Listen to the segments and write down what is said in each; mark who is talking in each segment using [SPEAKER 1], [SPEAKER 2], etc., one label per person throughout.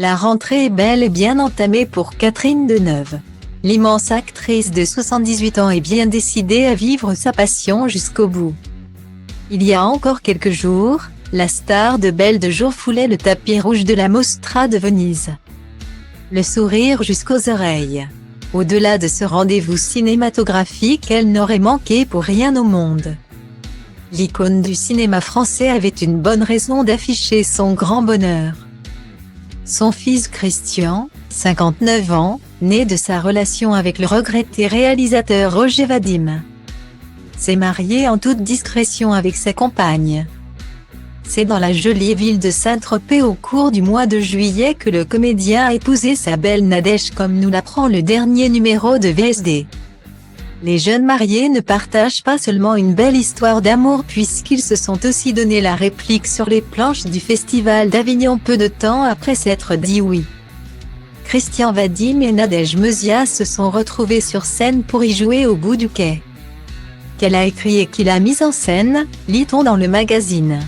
[SPEAKER 1] La rentrée est bel et bien entamée pour Catherine Deneuve. L'immense actrice de 78 ans est bien décidée à vivre sa passion jusqu'au bout. Il y a encore quelques jours, la star de Belle de Jour foulait le tapis rouge de la Mostra de Venise. Le sourire jusqu'aux oreilles. Au-delà de ce rendez-vous cinématographique, elle n'aurait manqué pour rien au monde. L'icône du cinéma français avait une bonne raison d'afficher son grand bonheur. Son fils Christian, 59 ans, né de sa relation avec le regretté réalisateur Roger Vadim, s'est marié en toute discrétion avec sa compagne. C'est dans la jolie ville de Saint-Tropez au cours du mois de juillet que le comédien a épousé sa belle Nadège, comme nous l'apprend le dernier numéro de VSD. Les jeunes mariés ne partagent pas seulement une belle histoire d'amour puisqu'ils se sont aussi donné la réplique sur les planches du Festival d'Avignon peu de temps après s'être dit oui. Christian Vadim et Nadège Meusias se sont retrouvés sur scène pour y jouer au bout du quai. Qu'elle a écrit et qu'il a mis en scène, lit-on dans le magazine.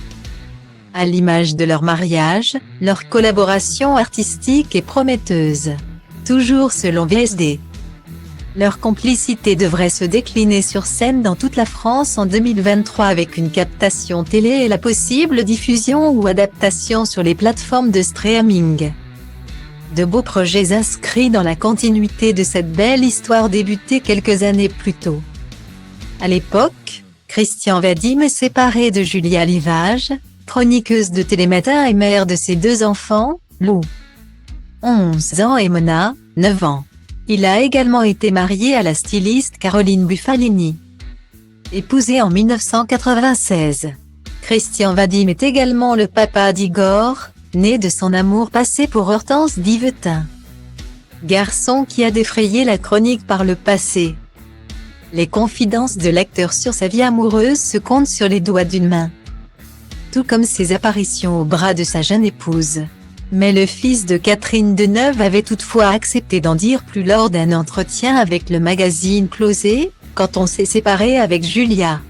[SPEAKER 1] À l'image de leur mariage, leur collaboration artistique est prometteuse. Toujours selon VSD. Leur complicité devrait se décliner sur scène dans toute la France en 2023 avec une captation télé et la possible diffusion ou adaptation sur les plateformes de streaming. De beaux projets inscrits dans la continuité de cette belle histoire débutée quelques années plus tôt. À l'époque, Christian Vadim est séparé de Julia Livage, chroniqueuse de Télématin et mère de ses deux enfants, Lou, 11 ans et Mona, 9 ans. Il a également été marié à la styliste Caroline Buffalini. Épousé en 1996. Christian Vadim est également le papa d'Igor, né de son amour passé pour Hortense Divetin. Garçon qui a défrayé la chronique par le passé. Les confidences de l'acteur sur sa vie amoureuse se comptent sur les doigts d'une main. Tout comme ses apparitions au bras de sa jeune épouse. Mais le fils de Catherine Deneuve avait toutefois accepté d'en dire plus lors d'un entretien avec le magazine Closé, quand on s'est séparé avec Julia.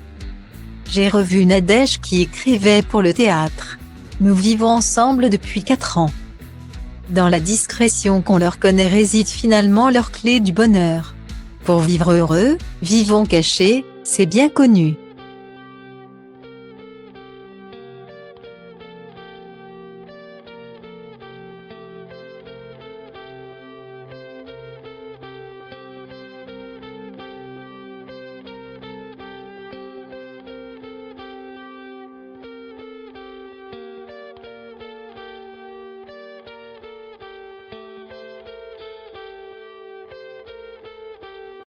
[SPEAKER 1] J'ai revu Nadège qui écrivait pour le théâtre. Nous vivons ensemble depuis 4 ans. Dans la discrétion qu'on leur connaît réside finalement leur clé du bonheur. Pour vivre heureux, vivons cachés, c'est bien connu.